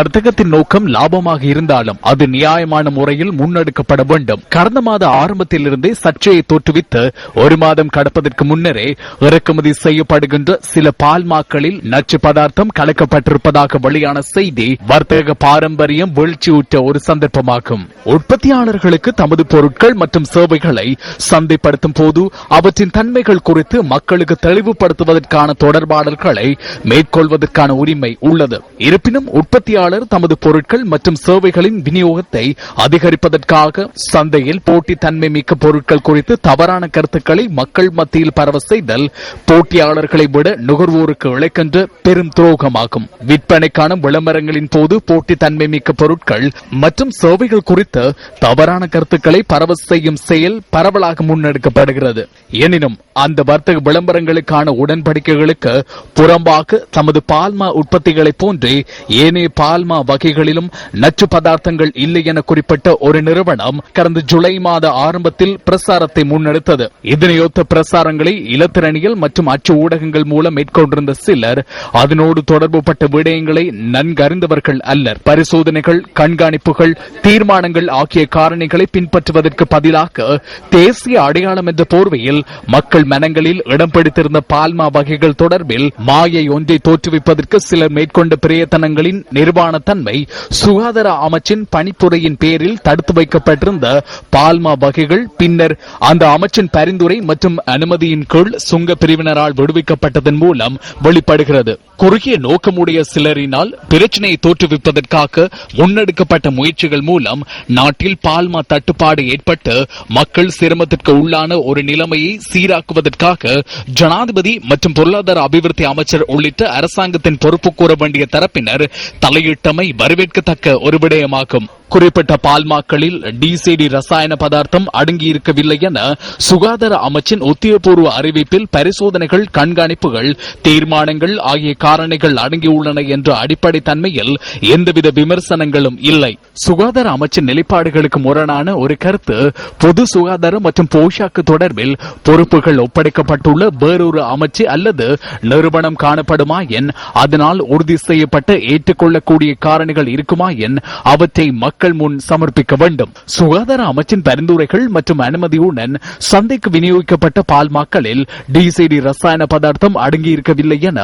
வர்த்தகத்தின் நோக்கம் லாபமாக இருந்தாலும் அது நியாயமான முறையில் முன்னெடுக்கப்பட வேண்டும். கடந்த மாத ஆரம்பத்திலிருந்தே சர்ச்சையை தோற்றுவித்து ஒரு மாதம் கடப்பதற்கு முன்னரே இறக்குமதி செய்யப்படுகின்ற சில பால்மாக்களில் நச்சு பதார்த்தம் கலக்கப்பட்டிருப்பதாக வெளியான செய்தி வர்த்தக பாரம்பரியம் வீழ்ச்சியுற்ற ஒரு சந்தர்ப்பமாகும். உற்பத்தியாளர்களுக்கு தமது பொருட்கள் மற்றும் சேவைகளை சந்தைப்படுத்தும் போது அவற்றின் தன்மைகள் குறித்து மக்களுக்கு தெளிவுபடுத்துவதற்கான தொடர்பாடல்களை மேற்கொள்வதற்கான உரிமை உள்ளது. இருப்பினும் உற்பத்தியாளர் தமது பொருட்கள் மற்றும் சேவைகளின் விநியோகத்தை அதிகரிப்பதற்காக சந்தையில் போட்டி தன்மை மிக்க பொருட்கள் குறித்து தவறான கருத்துக்களை மக்கள் மத்தியில் பரவ செய்தல் போட்டியாளர்களை விட நுகர்வோருக்கு இழைக்கின்ற பெரும் துரோகமாகும். விற்பனைக்கான விளம்பரங்களின் போது போட்டி தன்மை மிக்க பொருட்கள் மற்றும் சேவைகள் குறித்து தவறான கருத்துக்களை பரவ செய்யும் செயல் பரவலாக முன்னெடுக்கப்படுகிறது. எனினும் அந்த வர்த்தக விளம்பரங்களுக்கான உடன்படிக்கைகளுக்கு புறம்பாக தமது பால்மா உற்பத்திகளை போன்றே ஏனைய பால்மா வகைகளிலும் நச்சு பதார்த்தங்கள் இல்லை என குறிப்பிட்ட ஒரு நிறுவனம் கடந்த ஜூலை மாத ஆரம்பத்தில் பிரசாரத்தை முன்னெடுத்தது. இதனையொத்த பிரசாரங்களை இலத்திரனியல் மற்றும் அச்சு ஊடகங்கள் மூலம் மேற்கொண்டிருந்த சிலர் அதனோடு தொடர்புபட்ட விடயங்களை நன்கறிந்தவர்கள் அல்லர். பரிசோதனைகள், கண்காணிப்புகள், தீர்மானங்கள் ஆகிய காரணிகளை பின்பற்றுவதற்கு பதிலாக தேசிய அடையாளம் என்ற போர்வையில் மக்கள் மனங்களில் இடம் பிடித்திருந்த பால்மா வகைகள் தொடர்பில் மாயை ஒன்றை தோற்றுவிப்பதற்கு சிலர் மேற்கொண்ட பிரயத்தனங்களின் நிர்வாண தன்மை சுகாதார அமைச்சின் பணிப்புரையின் பேரில் தடுத்து வைக்கப்பட்டிருந்த பால்மா வகைகள் பின்னர் அந்த அமைச்சின் பரிந்துரை மற்றும் அனுமதியின் கீழ் சுங்க பிரிவினரால் விடுவிக்கப்பட்டதன் மூலம் வெளிப்படுகிறது. குறுகிய நோக்கமுடைய சிலரினால் பிரச்சனையை தோற்றுவிப்பதற்காக முன்னெடுக்கப்பட்ட முயற்சிகள் மூலம் நாட்டில் பால்மா தட்டுப்பாடு ஏற்பட்டு மக்கள் சிரமத்திற்கு உள்ளான ஒரு நிலைமையை சீராக்குவதற்காக ஜனாதிபதி மற்றும் பொருளாதார அபிவிருத்தி அமைச்சர் உள்ளிட்ட அரசாங்கத்தின் பொறுப்பு கூற வேண்டிய தரப்பினர் தலையிட்டமை வரவேற்கத்தக்க ஒரு விடயமாகும். குறிப்பிட்ட பால்மாக்களில் டிசிடி ரசாயன பதார்த்தம் அடங்கியிருக்கவில்லை என சுகாதார அமைச்சின் உத்தியோகபூர்வ அறிவிப்பில் பரிசோதனைகள், கண்காணிப்புகள், தீர்மானங்கள் ஆகிய காரணிகள் அடங்கியுள்ளன என்ற அடிப்படை தன்மையில் எந்தவித விமர்சனங்களும் இல்லை. சுகாதார அமைச்சின் நிலைப்பாடுகளுக்கு முரணான ஒரு கருத்து பொது சுகாதாரம் மற்றும் போஷாக்கு தொடர்பில் பொறுப்புகள் ஒப்படைக்கப்பட்டுள்ள வேறொரு அமைச்சு அல்லது நிறுவனம் காணப்படுமா என் அதனால் உறுதி செய்யப்பட்ட ஏற்றுக்கொள்ளக்கூடிய காரணிகள் இருக்குமா என் அவற்றை மக்கள் முன் சமர்ப்பிக்க வேண்டும். சுகாதார அமைச்சின் பரிந்துரைகள் மற்றும் அனுமதியுடன் சந்தைக்கு விநியோகிக்கப்பட்ட பால்மாக்களில் டிசிடி ரசாயன பதார்த்தம் அடங்கியிருக்கவில்லை என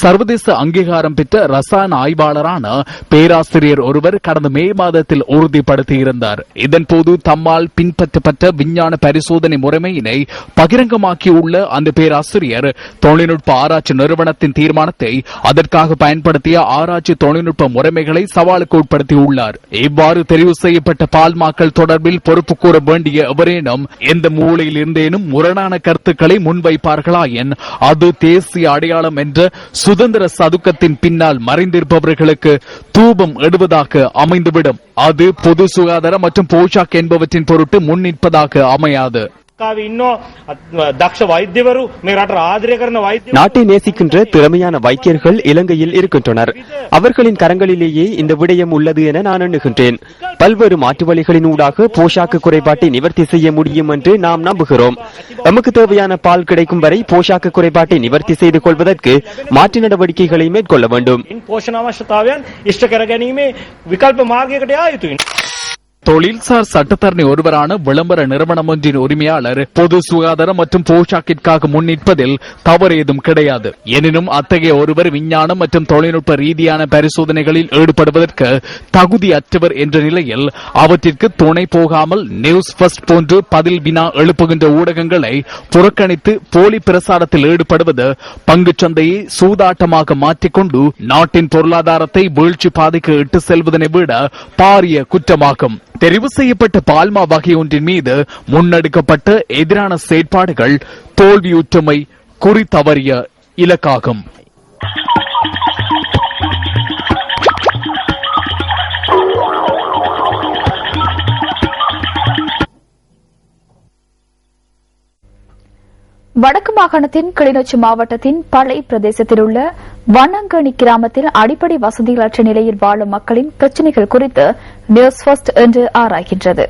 சர்வதேச அங்கீகாரம் பெற்ற ரசாயன ஆய்வாளரான பேராசிரியர் ஒருவர் கடந்த மே மாதத்தில் உறுதிப்படுத்தியிருந்தார். இதன்போது தம்மால் பின்பற்றப்பட்ட விஞ்ஞான பரிசோதனை முறைமையினை பகிரங்கமாக்கியுள்ள அந்த பேராசிரியர் தொழில்நுட்ப ஆராய்ச்சி நிறுவனத்தின் தீர்மானத்தை அதற்காக பயன்படுத்திய ஆராய்ச்சி தொழில்நுட்ப முறைமைகளை சவாலுக்கு உட்படுத்தியுள்ளார். இவ்வாறு தெரிவு செய்யப்பட்ட பால்மாக்கள் தொடர்பில் பொறுப்பு கூற வேண்டிய எவரேனும் எந்த மூலையில் இருந்தேனும் முரணான கருத்துக்களை முன்வைப்பார்களா என் அது தேசிய அடையாளம் என்ற சுதந்திர சதுக்கத்தின் பின்னால் மறைந்திருப்பவர்களுக்கு தூபம் எடுவதாக அமைந்துவிடும். அது பொது சுகாதாரம் மற்றும் போஷாக் என்பவற்றின் பொருட்டு முன்னிற்பதாக அமையாது. நாட்டை நேசிக்கின்ற திறமையான வைத்தியர்கள் இலங்கையில் இருக்கின்றனர். அவர்களின் கரங்களிலேயே இந்த விடயம் உள்ளது என நான் எண்ணுகின்றேன். பல்வேறு மாற்று வழிகளின் ஊடாக போஷாக்கு குறைபாட்டை நிவர்த்தி செய்ய முடியும் என்று நாம் நம்புகிறோம். நமக்கு தேவையான பால் கிடைக்கும் வரை போஷாக்கு குறைபாட்டை நிவர்த்தி செய்து கொள்வதற்கு மாற்று நடவடிக்கைகளை மேற்கொள்ள வேண்டும். தொழில்சார் சட்டத்தரணி ஒருவரான விளம்பர நிறுவனம் ஒன்றின் உரிமையாளர் பொது சுகாதாரம் மற்றும் போஷாக்கிற்காக முன்னிற்பதில் தவறு ஏதும் கிடையாது. எனினும் அத்தகைய ஒருவர் விஞ்ஞானம் மற்றும் தொழில்நுட்ப ரீதியான பரிசோதனைகளில் ஈடுபடுவதற்கு தகுதியற்றவர் என்ற நிலையில் அவற்றிற்கு துணை போகாமல் நியூஸ் ஃபர்ஸ்ட் போன்று பதில் வினா எழுப்புகின்ற ஊடகங்களை புறக்கணித்து போலி பிரசாரத்தில் ஈடுபடுவது பங்குச்சந்தையை சூதாட்டமாக மாற்றிக்கொண்டு நாட்டின் பொருளாதாரத்தை வீழ்ச்சி பாதைக்கு இட்டு செல்வதனை விட பாரிய குற்றமாகும். தெரிவு செய்யப்பட்ட பால்மா வகை ஒன்றின் மீது முன்னெடுக்கப்பட்ட எதிரான செயற்பாடுகள் தோல்வியுற்றமை குறித்தவறிய இலக்காகும். வடக்கு மாகாணத்தின் கிளிநொச்சி மாவட்டத்தின் பளை பிரதேசத்தில் உள்ள வண்ணங்கணி கிராமத்தில் அடிப்படை வசதிகளற்ற நிலையில் வாழும் மக்களின் பிரச்சினைகள் குறித்து நியூஸ் ஃபர்ஸ்ட் என்று ஆராய்கின்றது.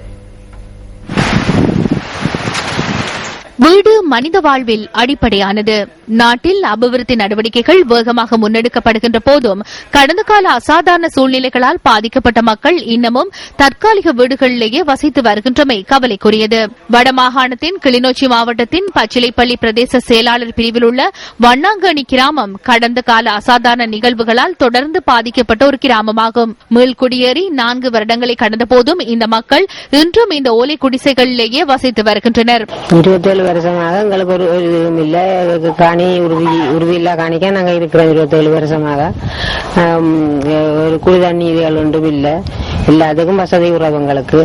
வீடு மனித வாழ்வில் அடிப்படையானது. நாட்டில் அபிவிருத்தி நடவடிக்கைகள் வேகமாக முன்னெடுக்கப்படுகின்ற போதும் கடந்த கால அசாதாரண சூழ்நிலைகளால் பாதிக்கப்பட்ட மக்கள் இன்னமும் தற்காலிக வீடுகளிலேயே வசித்து வருகின்றமை கவலைக்குரியது. வடமாகாணத்தின் கிளிநொச்சி மாவட்டத்தின் பச்சிலைப்பள்ளி பிரதேச செயலாளர் பிரிவில் உள்ள வண்ணாங்கணி கிராமம் கடந்த கால அசாதாரண நிகழ்வுகளால் தொடர்ந்து பாதிக்கப்பட்ட ஒரு கிராமமாகும். மீள்குடியேறி 4 வருடங்களை கடந்த போதும் இந்த மக்கள் இன்றும் இந்த ஓலை குடிசைகளிலேயே வசித்து வருகின்றனர். 27 வருஷமாக எங்களுக்கு ஒரு இதுவும் இல்லை. காணி உறுதி இல்லா காணிக்க நாங்கள் இருக்கிறோம். 27 வருஷமாக ஒரு குடிதண்ணி இதுகள் ஒன்றும் இல்லை. எல்லாத்துக்கும் வசதி உறவுங்களுக்கு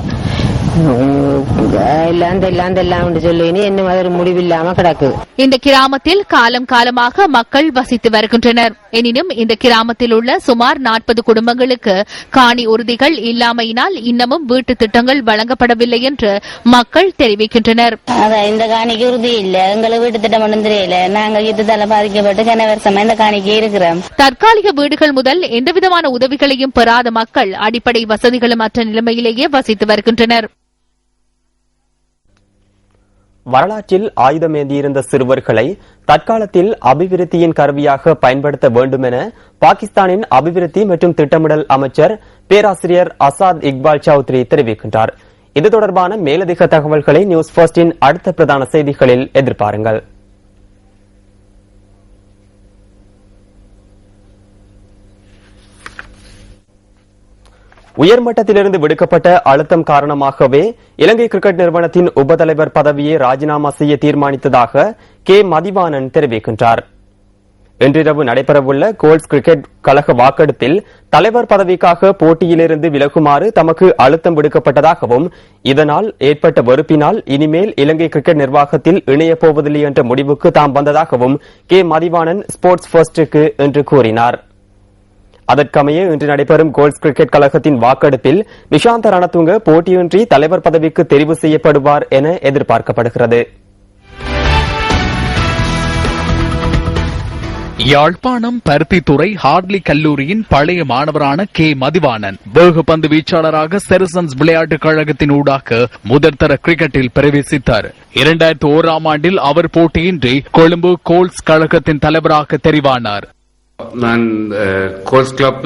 முடிவில்லாம கிடக்கு. இந்த கிராமத்தில் காலம் காலமாக மக்கள் வசித்து வருகின்றனர். எனினும் இந்த கிராமத்தில் உள்ள சுமார் 40 குடும்பங்களுக்கு காணி உறுதிகள் இல்லாமையினால் இன்னமும் வீட்டு திட்டங்கள் வழங்கப்படவில்லை என்று மக்கள் தெரிவிக்கின்றனர். இந்த காணிக்கு உறுதி இல்ல, எங்களுக்கு வீட்டு திட்டம் ஒன்றும் தெரியல. நாங்க யுத்தத்தால பாதிக்கப்பட்டு கன வருஷமா இந்த காணிக்கு இருக்கிறோம். தற்காலிக வீடுகள் முதல் எந்தவிதமான உதவிகளையும் பெறாத மக்கள் அடிப்படை வசதிகளும் மற்ற நிலைமையிலேயே வசித்து வருகின்றனர். வரலாற்றில் ஆயுதமேந்தியிருந்த சிறுவர்களை தற்காலத்தில் அபிவிருத்தியின் கருவியாக பயன்படுத்த வேண்டும் என பாகிஸ்தானின் அபிவிருத்தி மற்றும் திட்டமிடல் அமைச்சர் பேராசிரியர் அசாத் இக்பால் சௌத்ரி தெரிவிக்கின்றார். இது தொடர்பான மேலதிக தகவல்களை நியூஸ் ஃபர்ஸ்டின் அடுத்த பிரதான செய்திகளில் எதிர்பாருங்கள். உயர்மட்டத்திலிருந்து விடுக்கப்பட்ட அழுத்தம் காரணமாகவே இலங்கை கிரிக்கெட் நிறுவனத்தின் உபதலைவர் பதவியை ராஜினாமா செய்ய தீர்மானித்ததாக கே மதிவாணன் தெரிவிக்கின்றார். இன்றிரவு நடைபெறவுள்ள கோல்ஸ் கிரிக்கெட் கழக வாக்கெடுப்பில் தலைவர் பதவிக்காக போட்டியிலிருந்து விலகுமாறு தமக்கு அழுத்தம் விடுக்கப்பட்டதாகவும் இதனால் ஏற்பட்ட வெறுப்பினால் இனிமேல் இலங்கை கிரிக்கெட் நிர்வாகத்தில் இணையப் போவதில்லை என்ற முடிவுக்கு தாம் வந்ததாகவும் கே மதிவாணன் ஸ்போர்ட்ஸ் ஃபர்ஸ்டுக்கு இன்று கூறினார். அதற்கமைய இன்று நடைபெறும் கோல்ஸ் கிரிக்கெட் கழகத்தின் வாக்கெடுப்பில் நிஷாந்த ரணதுங்க போட்டியின்றி தலைவர் பதவிக்கு தெரிவு செய்யப்படுவார் என எதிர்பார்க்கப்படுகிறது. யாழ்ப்பாணம் பருத்தித்துறை ஹார்ட்லி கல்லூரியின் பழைய மாணவரான கே மதிவாணன் வேகப்பந்து வீச்சாளராக செரிசன்ஸ் விளையாட்டுக் கழகத்தின் ஊடாக முதற்தர கிரிக்கெட்டில் பிரவேசித்தார். 2001ஆம் ஆண்டில் அவர் போட்டியின்றி கொழும்பு கோல்ஸ் கழகத்தின் தலைவராக தெரிவானார். நான் கோல்ஸ் கிளப்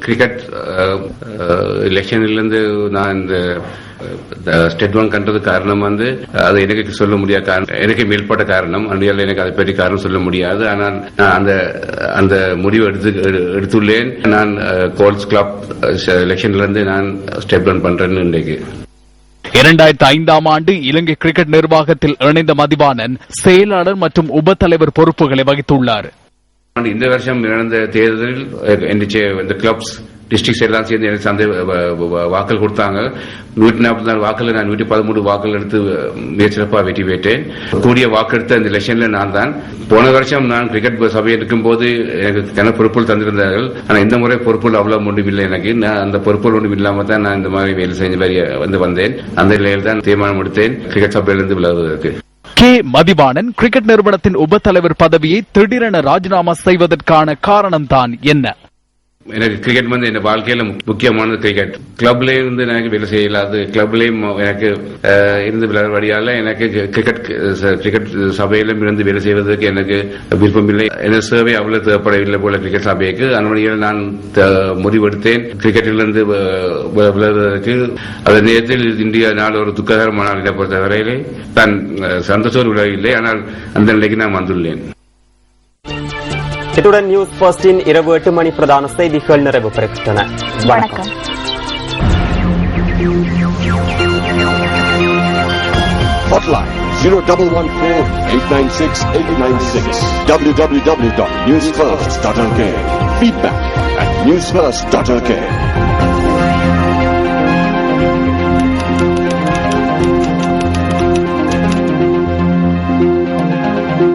கிரிக்கெட் எலெக்ஷனிலிருந்து நான் இந்த ஸ்டேட் பேங்க் கண்டது காரணம் அது எனக்கு சொல்ல முடியாத காரணம், எனக்கு மேல்பட்ட காரணம். அன்றையால் எனக்கு அதை பற்றி காரணம் சொல்ல முடியாது. ஆனால் நான் அந்த முடிவு எடுத்துள்ளேன். நான் கோல்ஸ் கிளப் எலெக்ஷன்ல நான் ஸ்டேட் பேங்க் பண்றேன்னு இன்றைக்கு. 2005ஆம் ஆண்டு இலங்கை கிரிக்கெட் நிர்வாகத்தில் இணைந்த மதிவாணன் செயலாளர் மற்றும் உபத்தலைவர் பொறுப்புகளை வகித்துள்ளார். இந்த வருஷம் நடந்த தேர்தலில் இந்த கிளப்ஸ் டிஸ்ட்ரிக்ட்ஸ் எல்லாம் சேர்ந்து எனக்கு சந்தை வாக்கள் கொடுத்தாங்க. 144 வாக்கள் நான் 113 வாக்கள் எடுத்து மிகச்சிறப்பாக வெற்றி பெற்றேன். கூடிய வாக்கெடுத்த இந்த எலெக்ஷன்ல நான் தான். போன வருஷம் நான் கிரிக்கெட் சபையில் இருக்கும்போது எனக்கு பொறுப்புகள் தந்திருந்தார்கள். ஆனால் இந்த முறை பொறுப்புகள் அவ்வளவு ஒன்றும் இல்லை எனக்கு. நான் அந்த பொறுப்புகள் ஒன்றும் இல்லாமல் தான் நான் இந்த மாதிரி வேலை செஞ்சு வந்தேன். அந்த நிலையில் தான் தீர்மானம் எடுத்தேன் கிரிக்கெட் சபையிலிருந்து விலகுவதற்கு. கே மதிவாணன் கிரிக்கெட் நிறுவனத்தின் உபத்தலைவர் பதவியை திடீரென ராஜினாமா செய்வதற்கான காரணம்தான் என்ன? எனக்கு கிரிக்கெட் என் வாழ்க்கையில முக்கியமானது கிரிக்கெட். கிளப்ல இருந்து எனக்கு வேலை செய்யலாது. கிளப்லயும் எனக்கு இருந்து விளையாடியால எனக்கு கிரிக்கெட் சபையிலும் இருந்து வேலை செய்வதற்கு எனக்கு விருப்பமில்லை. எனது சேவை அவ்வளவு தேவைப்படவில்லை போல கிரிக்கெட் சபைக்கு. அதனுடைய நான் முடிவெடுத்தேன் கிரிக்கெட்டிலிருந்து விளையாடுவதற்கு. அதே நேரத்தில் இந்திய நாள் ஒரு துக்ககரமான நாளை பொறுத்தவரையிலே தான் சந்தோஷம் விளையவில்லை. ஆனால் அந்த நிலைக்கு நான் வந்துள்ளேன். இத்துடன் நியூஸ் ஃபர்ஸ்டின் இரவு 8 மணி பிரதான செய்திகள் நிறைவு பெறுகின்றன. வணக்கம். Hotline 0114-896-896 www.newsfirst.lk. Feedback at newsfirst.lk.